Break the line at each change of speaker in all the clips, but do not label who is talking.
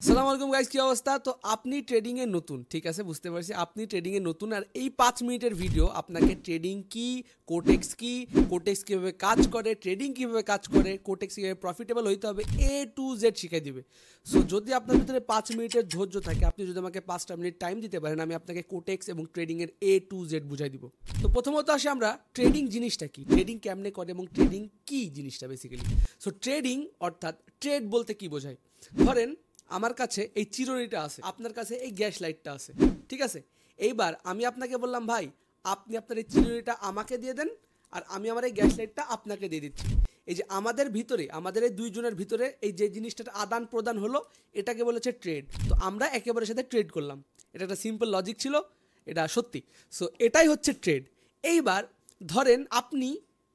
আসসালামু আলাইকুম গাইস, কি অবস্থা? তো আপনি ট্রেডিং এ নতুন, ঠিক আছে, বুঝতে পারছি আপনি ট্রেডিং এ নতুন। আর এই 5 মিনিটের ভিডিও আপনাকে ট্রেডিং কি, কোটেক্স কি, কোটেক্স কিভাবে কাজ করে, ট্রেডিং কিভাবে কাজ করে, কোটেক্স কিভাবে প্রফিটেবল হইতে হবে, A to Z শিখাই দিবে। সো যদি আপনার ভিতরে 5 মিনিটের ধৈর্য থাকে, আপনি যদি আমাকে 5টা মিনিট টাইম দিতে পারেন, আমি আপনাকে কোটেক্স এবং ট্রেডিং এর A to Z বুঝাই দিব। তো প্রথমত আসি আমরা ট্রেডিং জিনিসটা কি, ট্রেডিং কেমনে করে এবং ট্রেডিং কি জিনিসটা বেসিক্যালি। সো ট্রেডিং অর্থাৎ ট্রেড বলতে কি বোঝায়? ধরেন আমার কাছে এই চিরুনিটা আছে, আপনার কাছে এই গ্যাস লাইটটা আছে, ঠিক আছে। এইবার আমি আপনাকে বললাম, ভাই আপনি আপনার এই চিরুনিটা আমাকে দিয়ে দেন, আর আমি আমার এই গ্যাস লাইটটা আপনাকে দিয়ে দিচ্ছি। এই যে আমাদের ভিতরে, আমাদের এই দুইজনের ভিতরে এই যে জিনিসটার আদান প্রদান হলো, এটাকে বলেছে ট্রেড। তো আমরা একেবারে সাথে ট্রেড করলাম, এটা একটা সিম্পল লজিক ছিল, এটা সত্যি। সো এটাই হচ্ছে ট্রেড। এইবার ধরেন আপনি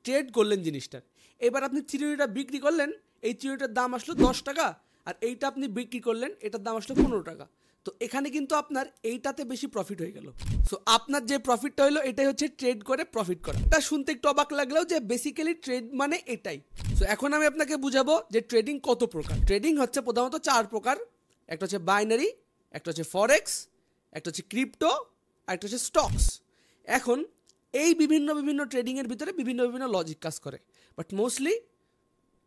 ট্রেড করলেন জিনিসটার, এবার আপনি চিরুনিটা বিক্রি করলেন, এই চিরুনিটার দাম আসলো 10 টাকা, আর এইটা আপনি বিক্রি করলেন, এটার দাম আসলো 15 টাকা। তো এখানে কিন্তু আপনার এইটাতে বেশি প্রফিট হয়ে গেল। সো আপনার যে প্রফিটটা হলো, এটাই হচ্ছে ট্রেড করে প্রফিট করা। এটা শুনতে একটু অবাক লাগলেও যে বেসিক্যালি ট্রেড মানে এটাই। সো এখন আমি আপনাকে বুঝাবো যে ট্রেডিং কত প্রকার। ট্রেডিং হচ্ছে প্রধানত 4 প্রকার। একটা হচ্ছে বাইনারি, একটা হচ্ছে ফরেক্স, একটা হচ্ছে ক্রিপ্টো, আর একটা হচ্ছে স্টকস। এখন এই বিভিন্ন বিভিন্ন ট্রেডিংয়ের ভিতরে বিভিন্ন বিভিন্ন লজিক কাজ করে, বাট মোস্টলি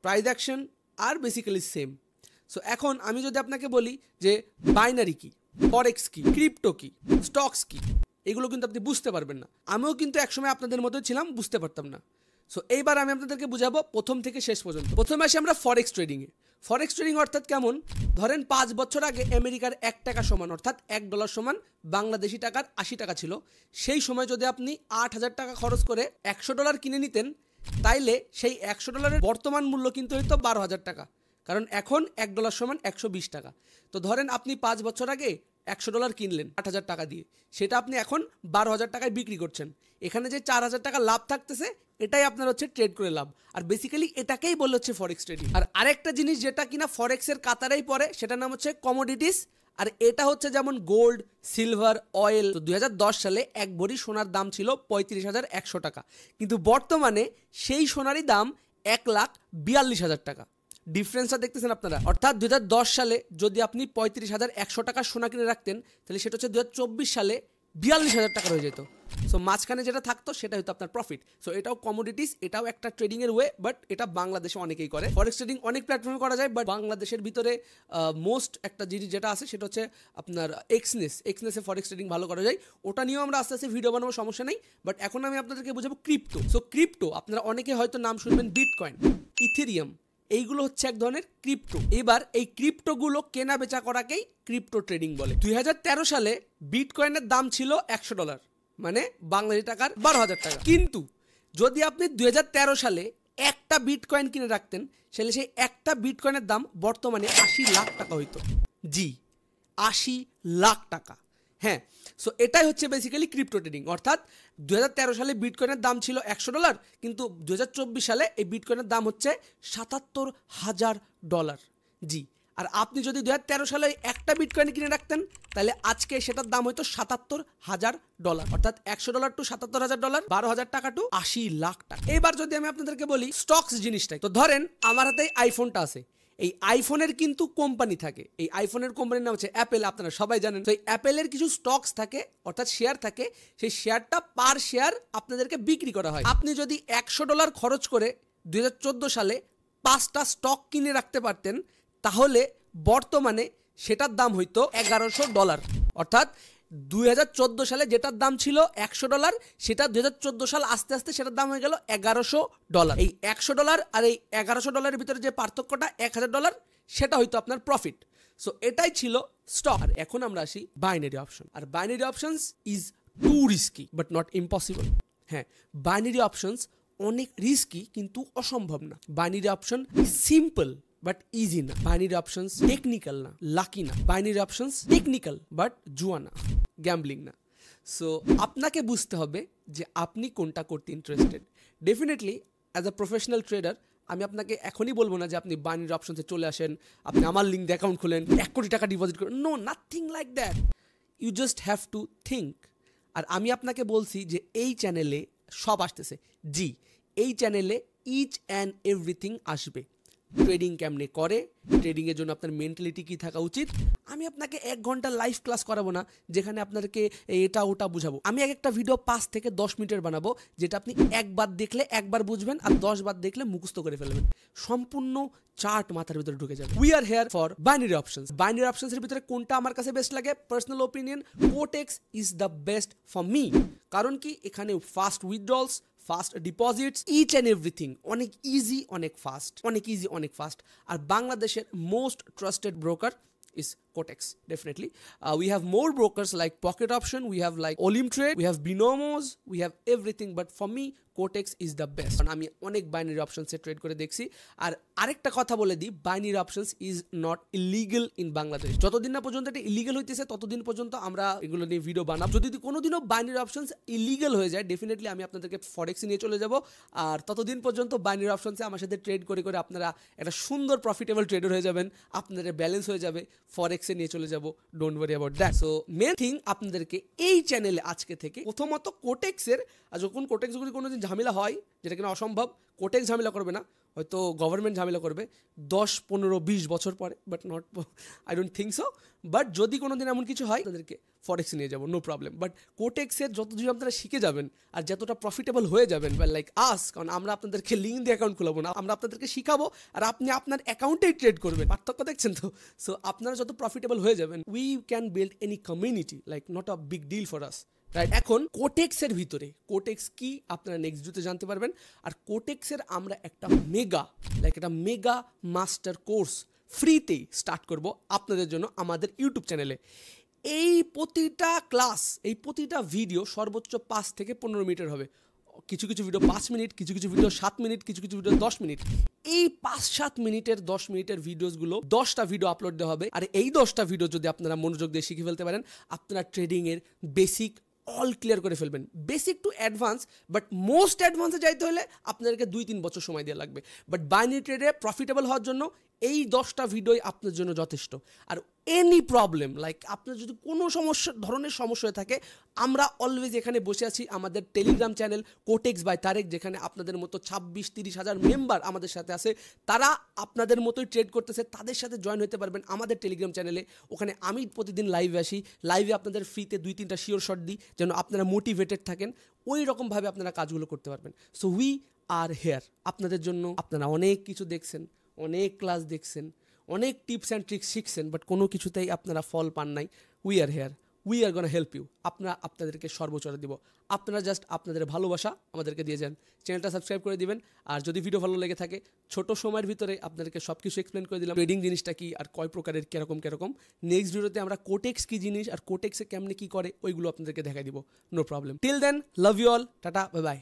প্রাইস অ্যাকশন আর বেসিক্যালি সেম। সো এখন আমি যদি আপনাকে বলি যে বাইনারি কি, ফরেক্স কি, ক্রিপ্টো কি, স্টকস কি, এগুলো কিন্তু আপনি বুঝতে পারবেন না। আমিও কিন্তু একসময় আপনাদের মতোই ছিলাম, বুঝতে পারতাম না। সো এইবার আমি আপনাদেরকে বুঝাবো প্রথম থেকে শেষ পর্যন্ত। প্রথমে আসি আমরা ফরেক্স ট্রেডিংয়ে। ফরেক্স ট্রেডিং অর্থাৎ কেমন? ধরেন 5 বছর আগে আমেরিকার 1 টাকা সমান, অর্থাৎ $1 সমান বাংলাদেশি টাকার 80 টাকা ছিল। সেই সময় যদি আপনি 8,000 টাকা খরচ করে $100 কিনে নিতেন, তাইলে সেই $100 বর্তমান মূল্য কিন্তু হইতো 12,000 টাকা, কারণ এখন $1 সমান 120 টাকা। তো ধরেন আপনি 5 বছর আগে $100 কিনলেন 8,000 টাকা দিয়ে, সেটা আপনি এখন 12,000 টাকায় বিক্রি করছেন। এখানে যে 4,000 টাকা লাভ থাকতেছে, এটাই আপনার হচ্ছে ট্রেড করে লাভ। আর বেসিক্যালি এটাকেই বলে হচ্ছে ফরেক্স ট্রেডিং। আর আরেকটা জিনিস যেটা কিনা ফরেক্সের কাতারেই পড়ে, সেটার নাম হচ্ছে কমোডিটিস। আর এটা হচ্ছে যেমন গোল্ড, সিলভার, অয়েল। তো 2010 সালে 1 ভরি সোনার দাম ছিল 35,100 টাকা, কিন্তু বর্তমানে সেই সোনারই দাম 1,42,000 টাকা। ডিফারেন্সটা দেখতেছেন আপনারা? অর্থাৎ 2010 সালে যদি আপনি 35,100 টাকা সোনা কিনে রাখতেন, তাহলে সেটা হচ্ছে 2024 সালে 42,000 টাকা হয়ে যেত। সো মাঝখানে যেটা থাকতো সেটা হতো আপনার প্রফিট। সো এটাও কমোডিটিস, এটাও একটা ট্রেডিং এর ওয়ে, বাট এটা বাংলাদেশে অনেকেই করে। ফরেক্স ট্রেডিং অনেক প্ল্যাটফর্মে করা যায়, বাট বাংলাদেশের ভিতরে মোস্ট একটা জিনিস যেটা আছে সেটা হচ্ছে আপনার এক্সনেসে ফরেক্স ট্রেডিং ভালো করা যায়। ওটা নিয়েও আমরা আস্তে আস্তে ভিডিও বানাবো, সমস্যা নেই। বাট এখন আমি আপনাদেরকে বোঝাবো ক্রিপ্টো। সো ক্রিপ্টো আপনারা অনেকে হয়তো নাম শুনবেন, বিটকয়েন, ইথেরিয়াম, এইগুলো হচ্ছে এক ধরনের ক্রিপ্টো। এবার এই ক্রিপ্টোগুলো কেনা বেচা করাকেই ক্রিপ্টো ট্রেডিং বলে। 2013 সালে বিটকয়েনের দাম ছিল $100, মানে বাংলাদেশি টাকার 12,000 টাকা। কিন্তু যদি আপনি 2013 সালে একটা বিটকয়েন কিনে রাখতেন, তাহলে সেই একটা বিটকয়েনের দাম বর্তমানে 80 লাখ টাকা হইতো। জি, 80 লাখ টাকা। হ্যাঁ, সো এটাই হচ্ছে বেসিক্যালি ক্রিপ্টো ট্রেডিং। অর্থাৎ 2013 সালে বিটকয়েনের দাম ছিল $100, কিন্তু 2024 সালে এই বিটকয়েনের দাম হচ্ছে $77,000। জি, আর আপনি যদি 2013 সালে একটা বিটকয়েন কিনে রাখতেন, তাহলে আজকে সেটার দাম হয়তো $77,000। অর্থাৎ $100 টু $77,000, 12,000 টাকা টু 80 লাখ টাকা। এবার যদি আমি আপনাদেরকে বলি স্টকস জিনিসটাই, তো ধরেন আমার হাতে আইফোনটা আছে। এই আইফোনের কিন্তু কোম্পানি থাকে, এই আইফোনের কোম্পানির নাম হচ্ছে অ্যাপেল, আপনারা সবাই জানেন। তো এই অ্যাপেলের কিছু স্টকস থাকে, অর্থাৎ শেয়ার থাকে। সেই শেয়ারটা পার শেয়ার আপনাদেরকে বিক্রি করা হয়। আপনি যদি $100 খরচ করে 2014 সালে 5টা স্টক কিনে রাখতে পারতেন, তাহলে বর্তমানে সেটার দাম হইতো $1,100। অর্থাৎ 2014 সালে যেটার দাম ছিল $100, সেটা 2014 সাল আস্তে আস্তে সেটার দাম হয়ে গেল $1,100। এই $100 আর এই $1,100 ভিতরে যে পার্থক্যটা $1,000, সেটা হয়তো আপনার প্রফিট। সো এটাই ছিল স্টক। আর এখন আমরা আসি বাইনারি অপশন। আর binary options is too risky but not impossible. হ্যাঁ, বাইনারি অপশনস অনেক রিস্কি কিন্তু অসম্ভব না। Binary option simple but easy না। বাইনারি অপশনস টেকনিক্যাল না, লাকি না। বাইনারি অপশনস টেকনিক্যাল বাট জুয়া না, গ্যাম্বলিং না। সো আপনাকে বুঝতে হবে যে আপনি কোনটা করতে interested. Definitely as a professional tedder আমি আপনাকে এখনই বলবো না যে আপনি বাইনারি অপশনসে চলে আসেন, আপনি আমার লিঙ্ক দিয়ে অ্যাকাউন্ট খুলেন, 1 কোটি টাকা ডিপোজিট করেন। No, nothing like that. You just have to think. আর আমি আপনাকে বলছি যে এই চ্যানেলে সব আসতেছে। জি, এই চ্যানেলে ইচ অ্যান্ড এভরিথিং আসবে। ট্রেডিং কেমনে করে, ট্রেডিংয়ের জন্য আপনার মেন্টালিটি কী থাকা উচিত। আমি আপনাকে 1 ঘন্টা লাইভ ক্লাস করাবো না যেখানে আপনাদেরকে এটা ওটা বুঝাবো। আমি একটা ভিডিও 5 থেকে 10 মিনিটের বানাবো, যেটা আপনি একবার দেখলে একবার বুঝবেন আর 10 বার দেখলে মুখস্থ করে ফেলবেন। সম্পূর্ণ চার্ট মাথার ভিতরে ঢুকে যাবে। We are here for binary options. Binary অপশনসের ভিতরে কোনটা আমার কাছে বেস্ট লাগে, personal opinion, Quotex is the best for me. কারণ কি এখানে fast withdrawals, fast deposits, each and everything অনেক ইজি, অনেক ফাস্ট। আর বাংলাদেশের most trusted broker is Kotex, definitely. We have more brokers like Pocket Option, we have like Olim Trade, we have Binomos, we have everything, but for me Kotex is the best. কারণ আমি অনেক binary অপশনসে trade করে দেখছি। আর আরেকটা কথা বলে দিই, binary options is not illegal in Bangladesh. যতদিন না পর্যন্ত এটা ইলিগেল হইতেছে ততদিন পর্যন্ত আমরা এগুলো নিয়ে ভিডিও বানাবো। যদি কোনোদিনও বাইনারি অপশনস ইলিগেল হয়ে যায়, ডেফিনেটলি আমি আপনাদেরকে ফরেক্সে নিয়ে চলে যাব। আর ততদিন পর্যন্ত বাইনারি অপশনসে আমার সাথে ট্রেড করে করে আপনারা একটা সুন্দর প্রফিটেবল ট্রেডার হয়ে যাবেন, আপনাদের ব্যালেন্স হয়ে যাবে, ফরেক্সে নিয়ে চলে যাব। Don't worry about that. So main thing আপনাদেরকে এই চ্যানেলে আজকে থেকে প্রথমত কোটেক্সের, আর যখন কোটেক্সগুলি কোনো দিন ঝামেলা হয়, যেটা কিনা অসম্ভব, কোটেক্স ঝামেলা করবে না, হয়তো গভর্নমেন্ট ঝামেলা করবে 10, 15, 20 বছর পরে, but not, I don't think so. But যদি কোনো দিন এমন কিছু হয় তাদেরকে ফরেক্সে নিয়ে যাবো, নো প্রবলেম। বাট কোটেক্সের যতদিন আপনারা শিখে যাবেন আর যতটা প্রফিটেবল হয়ে যাবেন, লাইক আস, কারণ আমরা আপনাদেরকে লিঙ্ক দিয়ে অ্যাকাউন্ট খুলাবো না, আমরা আপনাদেরকে শিখাবো আর আপনি আপনার অ্যাকাউন্টেই ট্রেড করবেন। পার্থক্য দেখছেন তো? সো আপনারা যত প্রফিটেবল হয়ে যাবেন, we can build any community, like not a big deal for us, right? এখন কোটেক্সের ভিতরে কোটেক্স কি আপনারা নেক্সট ভিডিওতে জানতে পারবেন। আর কোটেক্সের আমরা একটা মেগা মাস্টার কোর্স ফ্রিতেই স্টার্ট করব আপনাদের জন্য আমাদের ইউটিউব চ্যানেলে। এই প্রতিটা ক্লাস, এই প্রতিটা ভিডিও সর্বোচ্চ 5 থেকে 15 মিনিটের হবে। কিছু কিছু ভিডিও 5 মিনিট, কিছু কিছু ভিডিও 7 মিনিট, কিছু কিছু ভিডিও 10 মিনিট। এই 5-7 মিনিটের 10 মিনিটের ভিডিওসগুলো 10টা ভিডিও আপলোড দেওয়া হবে। আর এই 10টা ভিডিও যদি আপনারা মনোযোগ দিয়ে শিখে ফেলতে পারেন, আপনারা ট্রেডিংয়ের বেসিক অল ক্লিয়ার করে ফেলবেন, basic to advance. But most অ্যাডভান্সে যাইতে হলে আপনাদেরকে 2-3 বছর সময় দেওয়া লাগবে। বাট বাইনারি ট্রেডে প্রফিটেবল হওয়ার জন্য এই 10টা ভিডিওই আপনার জন্য যথেষ্ট। আর এনি প্রবলেম, লাইক আপনার যদি কোনো ধরনের সমস্যা হয়ে থাকে, আমরা অলওয়েজ এখানে বসে আছি। আমাদের Telegram channel Quotex by Tarek, যেখানে আপনাদের মতো 26-30 হাজার মেম্বার আমাদের সাথে আছে, তারা আপনাদের মতোই ট্রেড করতেছে, তাদের সাথে জয়েন হতে পারবেন আমাদের টেলিগ্রাম চ্যানেলে। ওখানে আমি প্রতিদিন লাইভে আসি, লাইভে আপনাদের ফ্রিতে 2-3টা শিওর শট দিই যেন আপনারা মোটিভেটেড থাকেন, ওই রকমভাবে আপনারা কাজগুলো করতে পারবেন। সো উই আর হেয়ার আপনাদের জন্য। আপনারা অনেক কিছু দেখছেন, অনেক ক্লাস দেখছেন, অনেক টিপস অ্যান্ড ট্রিক্স শিখছেন, বাট কোনো কিছুতেই আপনারা ফল পান নাই। We are here, we are gonna help you. আপনাদেরকে সর্বোচ্চ দিব। আপনারা জাস্ট আপনাদের ভালোবাসা আমাদেরকে দিয়ে যান, চ্যানেলটা সাবস্ক্রাইব করে দিবেন। আর যদি ভিডিও ভালো লেগে থাকে, ছোট সময়ের ভিতরে আপনাদেরকে সব কিছু এক্সপ্লেন করে দিলাম, ট্রেডিং জিনিসটা কি আর কয় প্রকারের কিরকম। নেক্সট ভিডিওতে আমরা কোটেক্স কি জিনিস আর কোটেক্সে কেমনে কি করে ওইগুলো আপনাদেরকে দেখাই দিব, no problem. Till then, love you all, tata, bye by.